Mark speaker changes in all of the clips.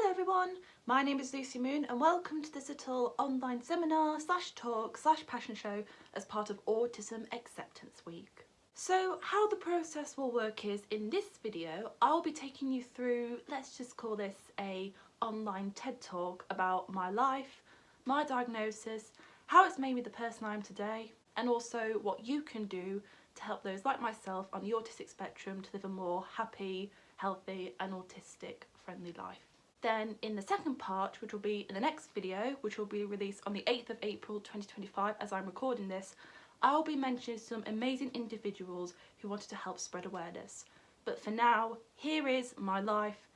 Speaker 1: Hello everyone, my name is Lucy Moon and welcome to this little online seminar / talk / passion show as part of Autism Acceptance Week. So how the process will work is, in this video I'll be taking you through, let's just call this a online TED talk about my life, my diagnosis, how it's made me the person I am today, and also what you can do to help those like myself on the autistic spectrum to live a more happy, healthy and autistic friendly life. Then in the second part, which will be in the next video, which will be released on the 8th of April 2025 as I'm recording this, I'll be mentioning some amazing individuals who wanted to help spread awareness. But for now, here is my life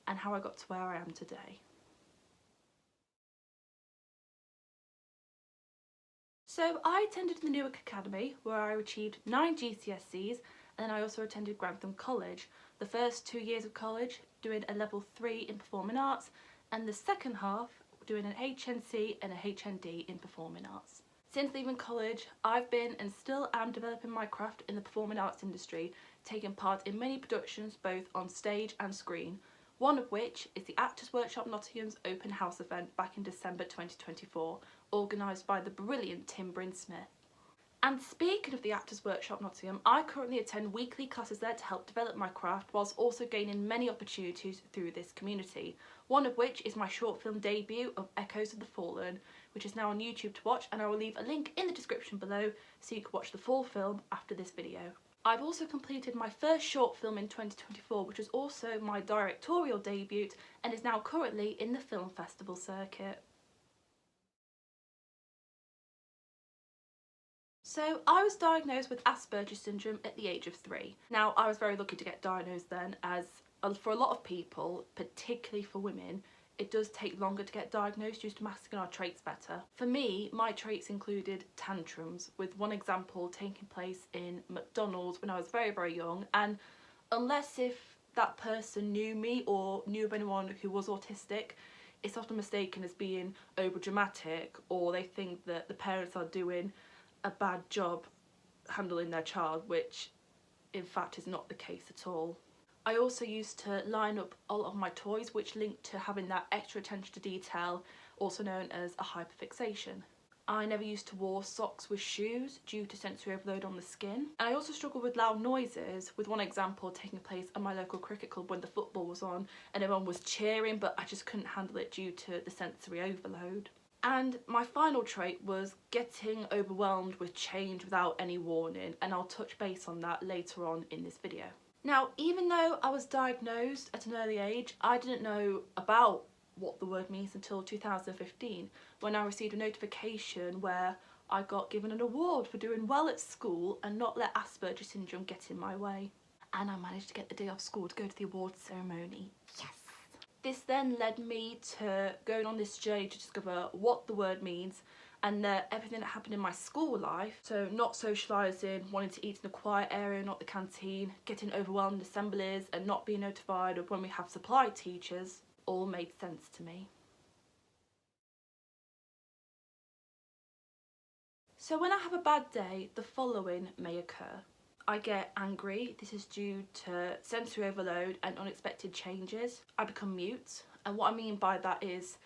Speaker 1: and how I got to where I am today. So I attended the Newark Academy where I achieved 9 GCSEs, and I also attended Grantham College, the first 2 years of college doing a level 3 in performing arts and the second half doing an HNC and a HND in performing arts. Since leaving college, I've been and still am developing my craft in the performing arts industry, taking part in many productions both on stage and screen, one of which is the Actors Workshop Nottingham's open house event back in December 2024, organised by the brilliant Tim Brinsmith. And speaking of the Actors Workshop Nottingham, I currently attend weekly classes there to help develop my craft whilst also gaining many opportunities through this community, one of which is my short film debut of Echoes of the Fallen, which is now on YouTube to watch, and I will leave a link in the description below so you can watch the full film after this video. I've also completed my first short film in 2024, which was also my directorial debut and is now currently in the film festival circuit. So I was diagnosed with Asperger's syndrome at the age of 3. Now I was very lucky to get diagnosed then, as for a lot of people, particularly for women, it does take longer to get diagnosed due to masking our traits better. For me, my traits included tantrums, with one example taking place in McDonald's when I was very, very young, and unless if that person knew me or knew of anyone who was autistic, it's often mistaken as being over dramatic, or they think that the parents are doing a bad job handling their child, which in fact is not the case at all. I also used to line up all of my toys, which linked to having that extra attention to detail, also known as a hyperfixation. I never used to wear socks with shoes due to sensory overload on the skin. And I also struggled with loud noises, with one example taking place at my local cricket club when the football was on and everyone was cheering, but I just couldn't handle it due to the sensory overload. And my final trait was getting overwhelmed with change without any warning, and I'll touch base on that later on in this video. Now, even though I was diagnosed at an early age, I didn't know about what the word means until 2015, when I received a notification where I got given an award for doing well at school and not let Asperger's syndrome get in my way. And I managed to get the day off school to go to the awards ceremony. Yes! This then led me to going on this journey to discover what the word means and everything that happened in my school life. So not socialising, wanting to eat in a quiet area, not the canteen, getting overwhelmed in assemblies and not being notified of when we have supply teachers, all made sense to me. So when I have a bad day, the following may occur. I get angry. This is due to sensory overload and unexpected changes. I become mute, and what I mean by that is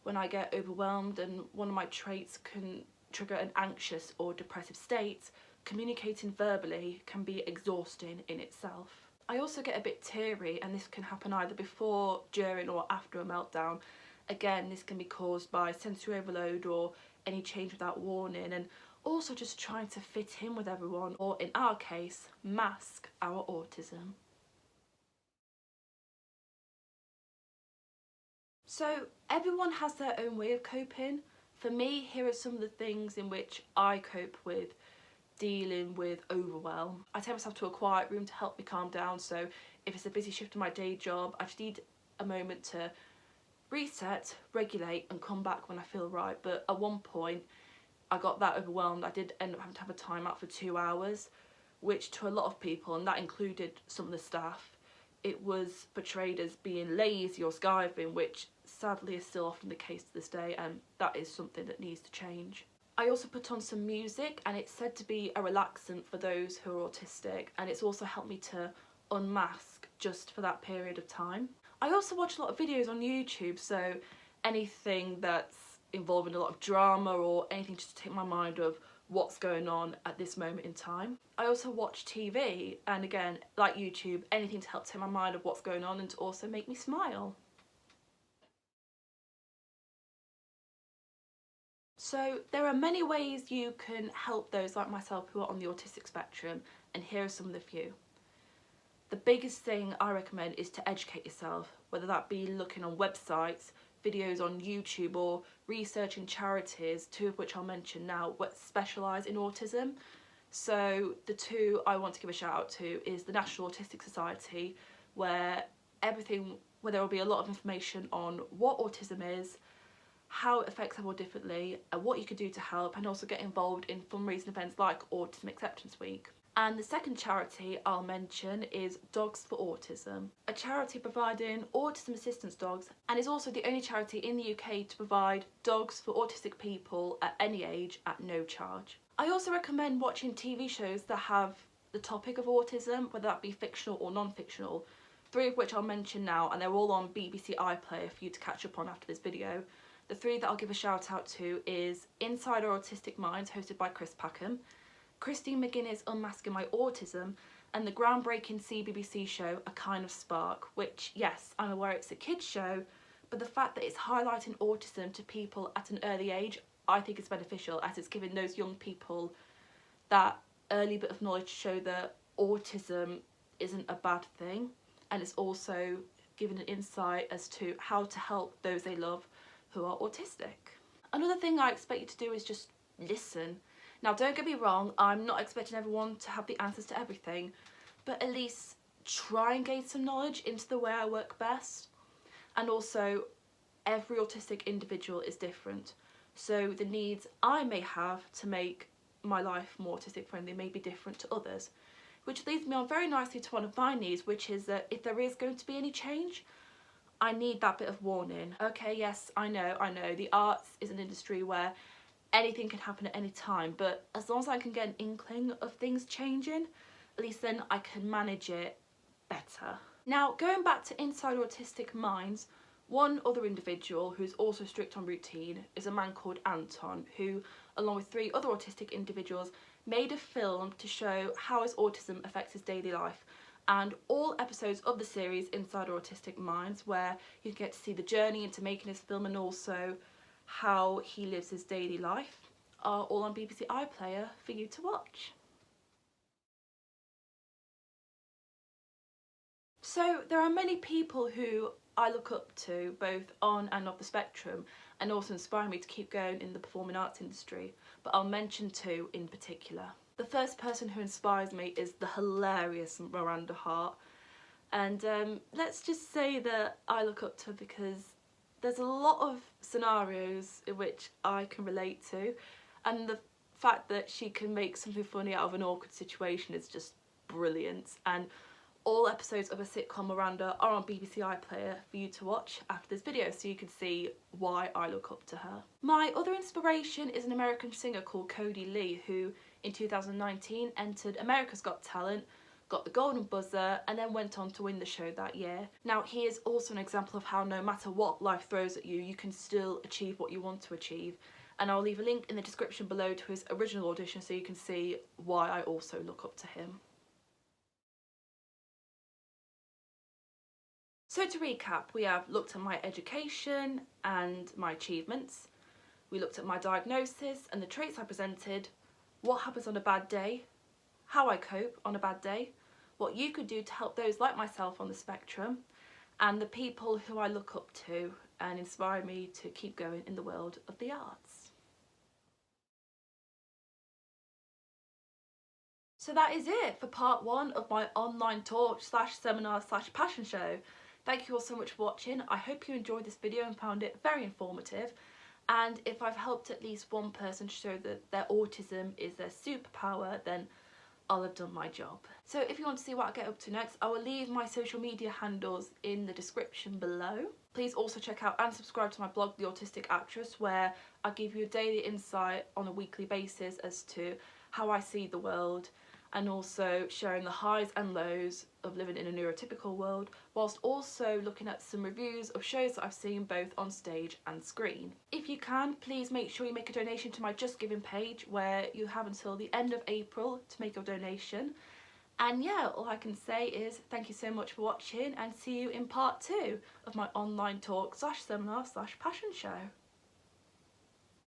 Speaker 1: when I get overwhelmed and one of my traits can trigger an anxious or depressive state, communicating verbally can be exhausting in itself. I also get a bit teary, and this can happen either before, during or after a meltdown. Again, this can be caused by sensory overload or any change without warning, and also just trying to fit in with everyone, or in our case, mask our autism. So everyone has their own way of coping. For me, here are some of the things in which I cope with dealing with overwhelm. I take myself to a quiet room to help me calm down, so if it's a busy shift in my day job, I just need a moment to reset, regulate and come back when I feel right. But at one point I got that overwhelmed, I did end up having to have a time out for 2 hours, which to a lot of people, and that included some of the staff, it was portrayed as being lazy or skiving, which sadly is still often the case to this day, and that is something that needs to change. I also put on some music, and it's said to be a relaxant for those who are autistic, and it's also helped me to unmask just for that period of time. I also watch a lot of videos on YouTube, so anything that's involving a lot of drama or anything just to take my mind of what's going on at this moment in time. I also watch TV, and again, like YouTube, anything to help take my mind of what's going on and to also make me smile. So there are many ways you can help those like myself who are on the autistic spectrum, and here are some of the few. The biggest thing I recommend is to educate yourself, whether that be looking on websites, videos on YouTube, or researching charities, two of which I'll mention now, what specialise in autism. So the two I want to give a shout out to is the National Autistic Society, where there will be a lot of information on what autism is, how it affects everyone differently, and what you could do to help, and also get involved in fundraising events like Autism Acceptance Week. And the second charity I'll mention is Dogs for Autism, a charity providing autism assistance dogs, and is also the only charity in the UK to provide dogs for autistic people at any age at no charge. I also recommend watching TV shows that have the topic of autism, whether that be fictional or non-fictional, three of which I'll mention now, and they're all on BBC iPlayer for you to catch up on after this video. The three that I'll give a shout out to is Inside Our Autistic Minds, hosted by Chris Packham, Christine McGuinness Unmasking My Autism, and the groundbreaking CBBC show A Kind of Spark, which, yes, I'm aware it's a kids show, but the fact that it's highlighting autism to people at an early age, I think is beneficial, as it's giving those young people that early bit of knowledge to show that autism isn't a bad thing, and it's also giving an insight as to how to help those they love who are autistic. Another thing I expect you to do is just listen. Now, don't get me wrong, I'm not expecting everyone to have the answers to everything, but at least try and gain some knowledge into the way I work best. And also, every autistic individual is different, so the needs I may have to make my life more autistic friendly may be different to others, which leads me on very nicely to one of my needs, which is that if there is going to be any change, I need that bit of warning. Okay, yes, I know, the arts is an industry where anything can happen at any time, but as long as I can get an inkling of things changing, at least then I can manage it better. Now, going back to Inside Autistic Minds, one other individual who's also strict on routine is a man called Anton, who, along with three other autistic individuals, made a film to show how his autism affects his daily life. And all episodes of the series Inside Autistic Minds, where you get to see the journey into making his film and also how he lives his daily life, are all on BBC iPlayer for you to watch. So there are many people who I look up to, both on and off the spectrum, and also inspire me to keep going in the performing arts industry, but I'll mention two in particular. The first person who inspires me is the hilarious Miranda Hart, and let's just say that I look up to her because there's a lot of scenarios in which I can relate to, and the fact that she can make something funny out of an awkward situation is just brilliant. And all episodes of a sitcom Miranda are on BBC iPlayer for you to watch after this video, so you can see why I look up to her. My other inspiration is an American singer called Cody Lee, who in 2019 entered America's Got Talent, got the golden buzzer, and then went on to win the show that year. Now, he is also an example of how no matter what life throws at you, you can still achieve what you want to achieve. And I'll leave a link in the description below to his original audition so you can see why I also look up to him. So to recap, we have looked at my education and my achievements. We looked at my diagnosis and the traits I presented, what happens on a bad day, how I cope on a bad day, what you could do to help those like myself on the spectrum, and the people who I look up to and inspire me to keep going in the world of the arts. So that is it for part one of my online talk / seminar / passion show. Thank you all so much for watching. I hope you enjoyed this video and found it very informative. And if I've helped at least one person to show that their autism is their superpower, then I'll have done my job. So if you want to see what I get up to next, I will leave my social media handles in the description below. Please also check out and subscribe to my blog, The Autistic Actress, where I give you a daily insight on a weekly basis as to how I see the world, and also sharing the highs and lows of living in a neurotypical world, whilst also looking at some reviews of shows that I've seen both on stage and screen. If you can, please make sure you make a donation to my Just Giving page, where you have until the end of April to make your donation. And yeah, all I can say is thank you so much for watching, and see you in part 2 of my online talk / seminar / passion show.